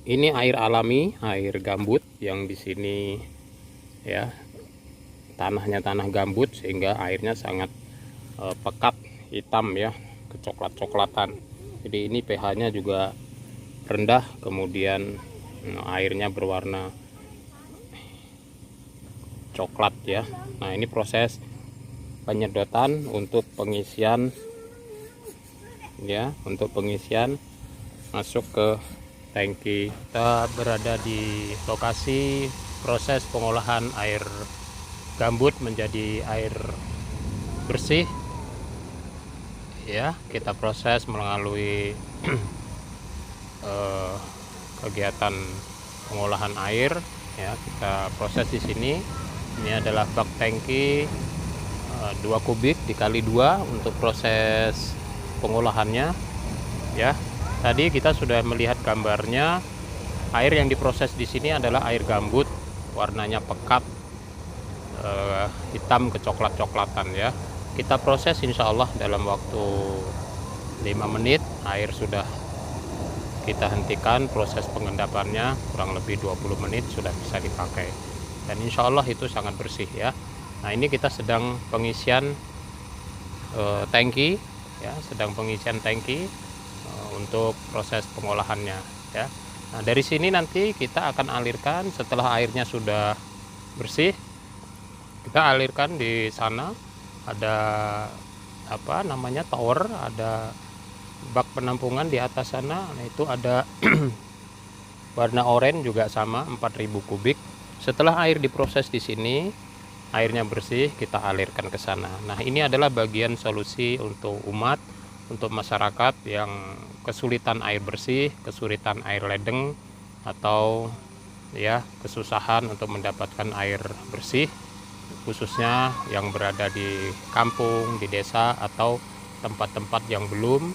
Ini air alami, air gambut yang di sini ya, tanahnya tanah gambut sehingga airnya sangat pekat, hitam ya, kecoklat-coklatan. Jadi ini pH-nya juga rendah, kemudian airnya berwarna coklat ya. Nah, ini proses penyedotan untuk pengisian ya, untuk pengisian masuk ke tangki. Kita berada di lokasi proses pengolahan air gambut menjadi air bersih ya. Kita proses melalui kegiatan pengolahan air ya. Kita proses di sini. Ini adalah bak tangki 2 kubik dikali 2 untuk proses pengolahannya ya. Tadi kita sudah melihat gambarnya. Air yang diproses di sini adalah air gambut, warnanya pekat, hitam kecoklat-coklatan ya. Kita proses insya Allah dalam waktu 5 menit air sudah kita hentikan proses pengendapannya, kurang lebih 20 menit sudah bisa dipakai, dan insya Allah itu sangat bersih ya. Nah, ini kita sedang pengisian tangki ya, sedang pengisian tangki untuk proses pengolahannya ya. Nah, dari sini nanti kita akan alirkan setelah airnya sudah bersih, kita alirkan di sana. Ada apa namanya, tower, ada bak penampungan di atas sana. Nah, itu ada warna oranye juga sama, 4000 kubik. Setelah air diproses di sini, airnya bersih, kita alirkan ke sana. Nah, ini adalah bagian solusi untuk umat, untuk masyarakat yang kesulitan air bersih, kesulitan air ledeng, atau ya kesusahan untuk mendapatkan air bersih, khususnya yang berada di kampung, di desa, atau tempat-tempat yang belum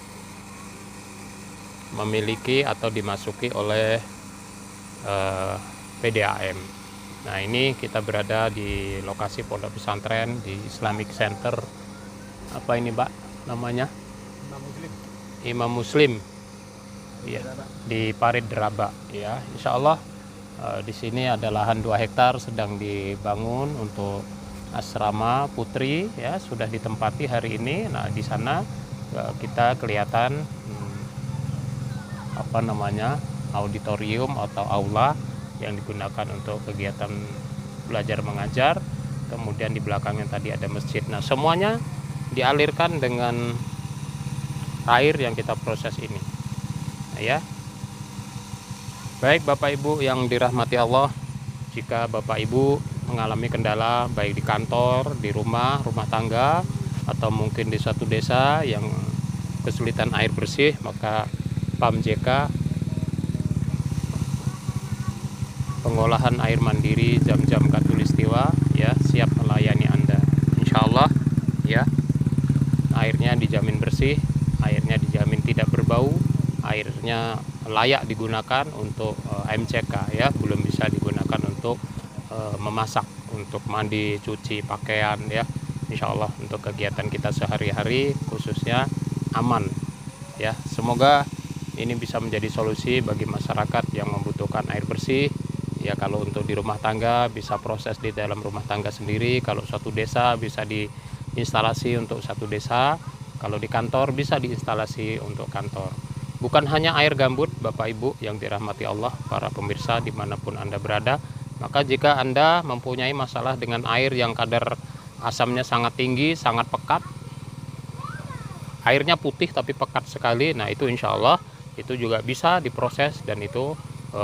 memiliki atau dimasuki oleh PDAM. Nah, ini kita berada di lokasi pondok pesantren di Islamic Center. Apa ini, Pak, namanya? Imam Muslim ya, di Parit Deraba ya. Insya Allah di sini ada lahan 2 hektar sedang dibangun untuk asrama putri ya, sudah ditempati hari ini. Nah, di sana kita kelihatan apa namanya, auditorium atau aula yang digunakan untuk kegiatan belajar mengajar. Kemudian di belakangnya tadi ada masjid. Nah, semuanya dialirkan dengan air yang kita proses ini ya. Baik Bapak Ibu yang dirahmati Allah, jika Bapak Ibu mengalami kendala baik di kantor, di rumah tangga, atau mungkin di suatu desa yang kesulitan air bersih, maka PAMJK, pengolahan air mandiri Zam-Zam Katulistiwa ya, siap melayani Anda. Insya Allah ya, airnya dijamin bersih, airnya dijamin tidak berbau, airnya layak digunakan untuk MCK ya, belum bisa digunakan untuk memasak, untuk mandi, cuci pakaian ya. Insya Allah untuk kegiatan kita sehari-hari khususnya aman ya. Semoga ini bisa menjadi solusi bagi masyarakat yang membutuhkan air bersih ya. Kalau untuk di rumah tangga bisa proses di dalam rumah tangga sendiri, kalau suatu desa bisa diinstalasi untuk satu desa, kalau di kantor bisa diinstalasi untuk kantor. Bukan hanya air gambut Bapak Ibu yang dirahmati Allah, para pemirsa dimanapun Anda berada. Maka jika Anda mempunyai masalah dengan air yang kadar asamnya sangat tinggi, sangat pekat, airnya putih tapi pekat sekali, nah itu insya Allah itu juga bisa diproses, dan itu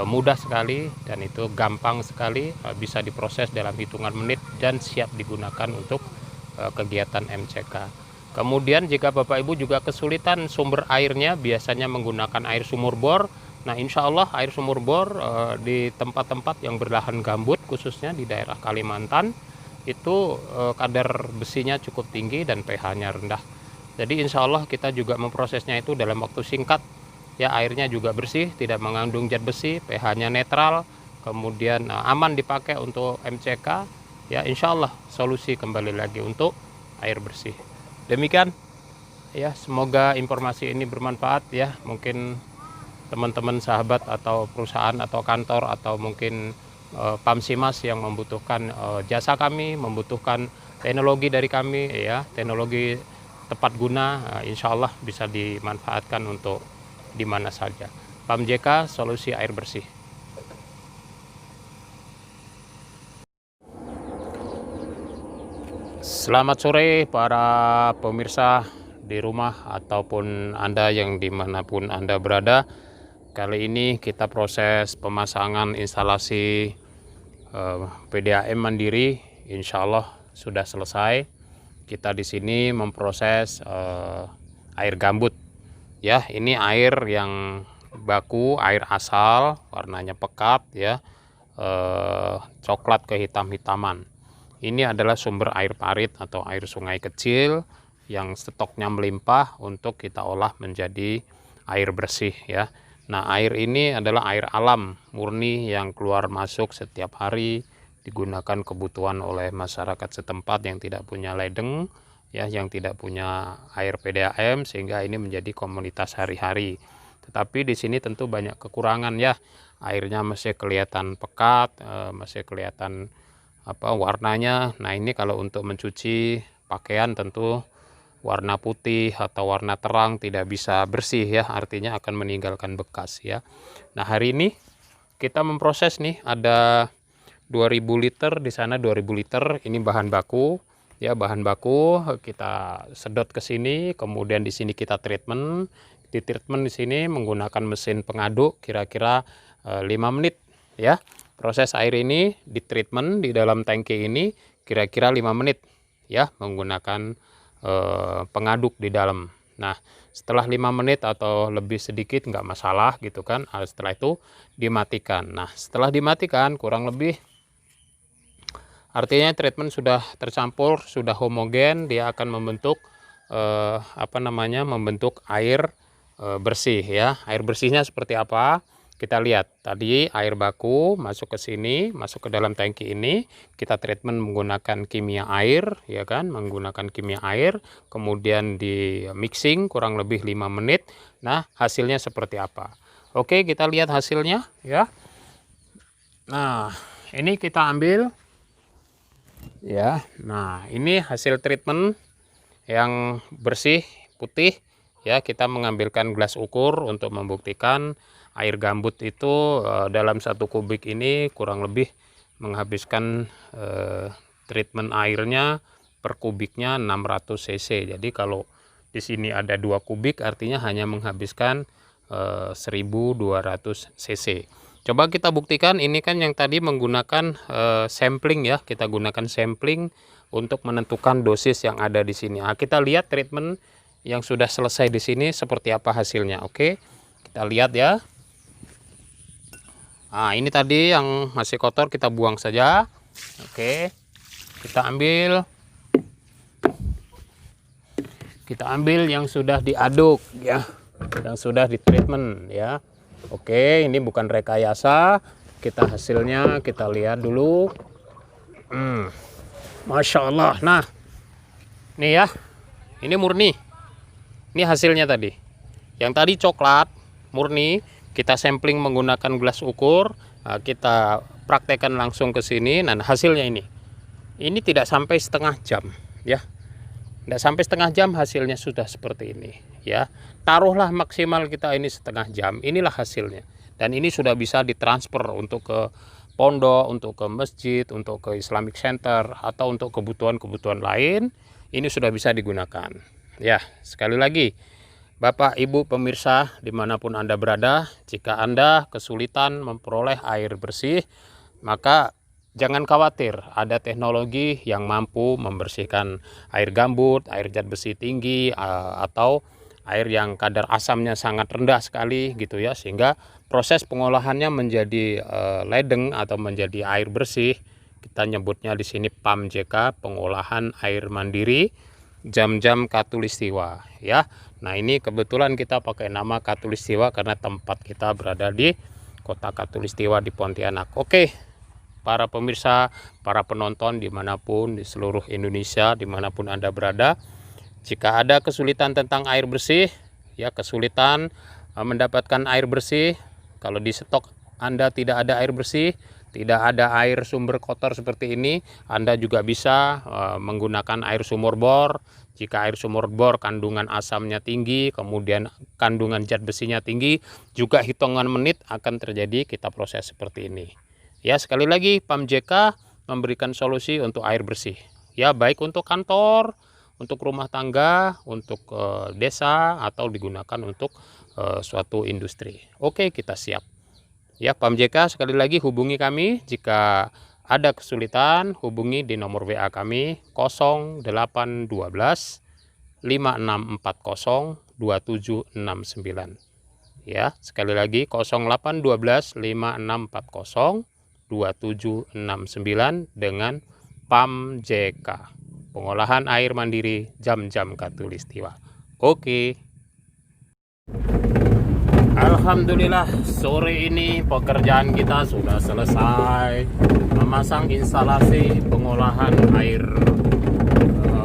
mudah sekali, dan itu gampang sekali, bisa diproses dalam hitungan menit dan siap digunakan untuk kegiatan MCK. Kemudian jika Bapak Ibu juga kesulitan sumber airnya, biasanya menggunakan air sumur bor. Nah, insya Allah air sumur bor di tempat-tempat yang berlahan gambut, khususnya di daerah Kalimantan, itu kadar besinya cukup tinggi dan pH-nya rendah. Jadi insya Allah kita juga memprosesnya itu dalam waktu singkat. Ya, airnya juga bersih, tidak mengandung zat besi, pH-nya netral, kemudian aman dipakai untuk MCK. Ya, insya Allah solusi kembali lagi untuk air bersih. Demikian ya, semoga informasi ini bermanfaat ya. Mungkin teman-teman sahabat atau perusahaan atau kantor atau mungkin Pamsimas yang membutuhkan jasa kami, membutuhkan teknologi dari kami, ya, teknologi tepat guna, insya Allah bisa dimanfaatkan untuk di mana saja. PAMJK, solusi air bersih. Selamat sore para pemirsa di rumah ataupun Anda yang dimanapun Anda berada. Kali ini kita proses pemasangan instalasi PDAM mandiri, insya Allah sudah selesai. Kita di sini memproses air gambut, ya. Ini air yang baku, air asal, warnanya pekat, ya, coklat kehitam-hitaman. Ini adalah sumber air parit atau air sungai kecil yang stoknya melimpah untuk kita olah menjadi air bersih, ya. Nah, air ini adalah air alam murni yang keluar masuk setiap hari, digunakan kebutuhan oleh masyarakat setempat yang tidak punya ledeng, ya, yang tidak punya air PDAM, sehingga ini menjadi komoditas hari-hari. Tetapi di sini tentu banyak kekurangan, ya. Airnya masih kelihatan pekat, masih kelihatan warnanya. Nah, ini kalau untuk mencuci pakaian tentu warna putih atau warna terang tidak bisa bersih, ya, artinya akan meninggalkan bekas, ya. Nah, hari ini kita memproses nih, ada 2000 liter di sana, 2000 liter ini bahan baku, ya, bahan baku kita sedot ke sini, kemudian di sini kita treatment. Di treatment di sini menggunakan mesin pengaduk kira-kira 5 menit, ya. Proses air ini di treatment di dalam tangki ini kira-kira 5 menit, ya, menggunakan pengaduk di dalam. Nah, setelah 5 menit atau lebih sedikit nggak masalah gitu kan. Setelah itu dimatikan. Nah, setelah dimatikan kurang lebih artinya treatment sudah tercampur, sudah homogen, dia akan membentuk membentuk air bersih, ya. Air bersihnya seperti apa? Kita lihat tadi air baku masuk ke sini, masuk ke dalam tangki ini, kita treatment menggunakan kimia air, ya kan, menggunakan kimia air, kemudian di mixing kurang lebih 5 menit. Nah, hasilnya seperti apa? Oke, kita lihat hasilnya, ya. Nah, ini kita ambil, ya. Nah, ini hasil treatment yang bersih putih, ya. Kita mengambilkan gelas ukur untuk membuktikan air gambut itu dalam 1 kubik ini kurang lebih menghabiskan treatment airnya per kubiknya 600 cc. Jadi kalau di sini ada 2 kubik artinya hanya menghabiskan 1200 cc. Coba kita buktikan, ini kan yang tadi menggunakan sampling, ya. Kita gunakan sampling untuk menentukan dosis yang ada di sini. Nah, kita lihat treatment yang sudah selesai di sini seperti apa hasilnya. Oke, kita lihat, ya. Nah, ini tadi yang masih kotor kita buang saja. Oke, kita ambil yang sudah diaduk, ya, yang sudah di treatment, ya. Oke, ini bukan rekayasa. Kita hasilnya kita lihat dulu. Masya Allah. Nah, nih, ya, ini murni. Ini hasilnya tadi. Yang tadi coklat murni. Kita sampling menggunakan gelas ukur, kita praktekkan langsung ke sini. Nah, hasilnya ini tidak sampai setengah jam, ya, tidak sampai setengah jam hasilnya sudah seperti ini, ya. Taruhlah maksimal kita ini setengah jam, inilah hasilnya. Dan ini sudah bisa ditransfer untuk ke pondok, untuk ke masjid, untuk ke Islamic Center, atau untuk kebutuhan-kebutuhan lain. Ini sudah bisa digunakan, ya. Sekali lagi, Bapak, Ibu, pemirsa dimanapun Anda berada, jika Anda kesulitan memperoleh air bersih, maka jangan khawatir, ada teknologi yang mampu membersihkan air gambut, air zat besi tinggi, atau air yang kadar asamnya sangat rendah sekali, gitu, ya, sehingga proses pengolahannya menjadi ledeng atau menjadi air bersih. Kita nyebutnya di sini PAMJK, pengolahan air mandiri Jam-Jam Katulistiwa, ya. Nah, ini kebetulan kita pakai nama Katulistiwa karena tempat kita berada di kota Katulistiwa di Pontianak. Oke, para pemirsa, para penonton dimanapun di seluruh Indonesia, dimanapun Anda berada, jika ada kesulitan tentang air bersih, ya, kesulitan mendapatkan air bersih. Kalau di stok Anda tidak ada air bersih, tidak ada air sumber kotor seperti ini, Anda juga bisa menggunakan air sumur bor. Jika air sumur bor kandungan asamnya tinggi, kemudian kandungan zat besinya tinggi, juga hitungan menit akan terjadi kita proses seperti ini. Ya, sekali lagi PAM JK memberikan solusi untuk air bersih. Ya, baik untuk kantor, untuk rumah tangga, untuk desa, atau digunakan untuk suatu industri. Oke, kita siap. Ya, PAM JK sekali lagi hubungi kami jika ada kesulitan. Hubungi di nomor WA kami 0812 5640 2769. Ya, sekali lagi 0812 5640 2769 dengan PAM JK, pengolahan air mandiri Jam-Jam Katulistiwa. Oke. Alhamdulillah, sore ini pekerjaan kita sudah selesai memasang instalasi pengolahan air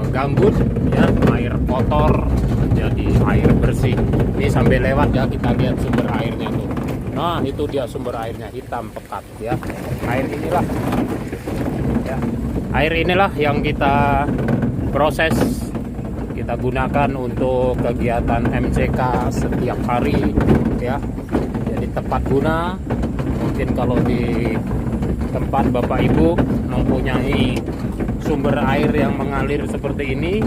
gambut, ya, air kotor menjadi air bersih. Ini sampai lewat ya, kita lihat sumber airnya tuh. Nah, itu dia sumber airnya, hitam pekat ya. Air inilah ya, air inilah yang kita proses, kita gunakan untuk kegiatan MCK setiap hari ya. Jadi tepat guna. Mungkin kalau di tempat Bapak Ibu mempunyai sumber air yang mengalir seperti ini,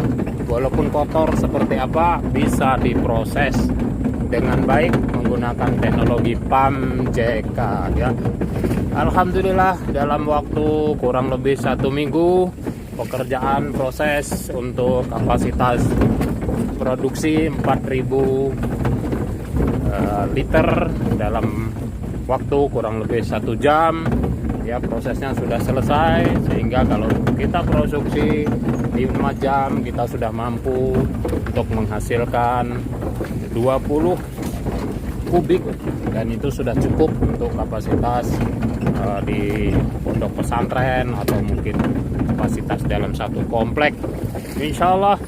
walaupun kotor seperti apa, bisa diproses dengan baik menggunakan teknologi PAM JK ya. Alhamdulillah, dalam waktu kurang lebih 1 minggu pekerjaan proses untuk kapasitas produksi 4.000 liter dalam waktu kurang lebih 1 jam ya. Prosesnya sudah selesai, sehingga kalau kita produksi 5 jam kita sudah mampu untuk menghasilkan 20 kubik, dan itu sudah cukup untuk kapasitas di pondok pesantren atau mungkin kapasitas dalam satu komplek. Insya Allah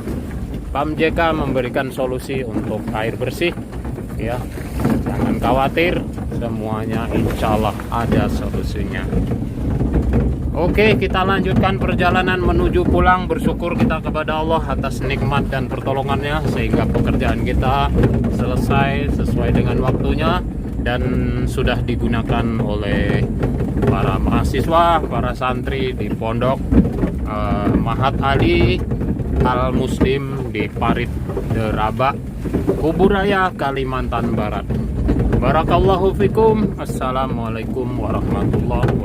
PAM JK memberikan solusi untuk air bersih ya. Jangan khawatir, semuanya insya Allah ada solusinya. Oke, kita lanjutkan perjalanan menuju pulang. Bersyukur kita kepada Allah atas nikmat dan pertolongannya, sehingga pekerjaan kita selesai sesuai dengan waktunya dan sudah digunakan oleh para mahasiswa, para santri di pondok Mahat Ali Al Muslim di Parit Deraba, Kuburaya, Kalimantan Barat. Barakallahu fikum. Assalamualaikum warahmatullahi wabarakatuh.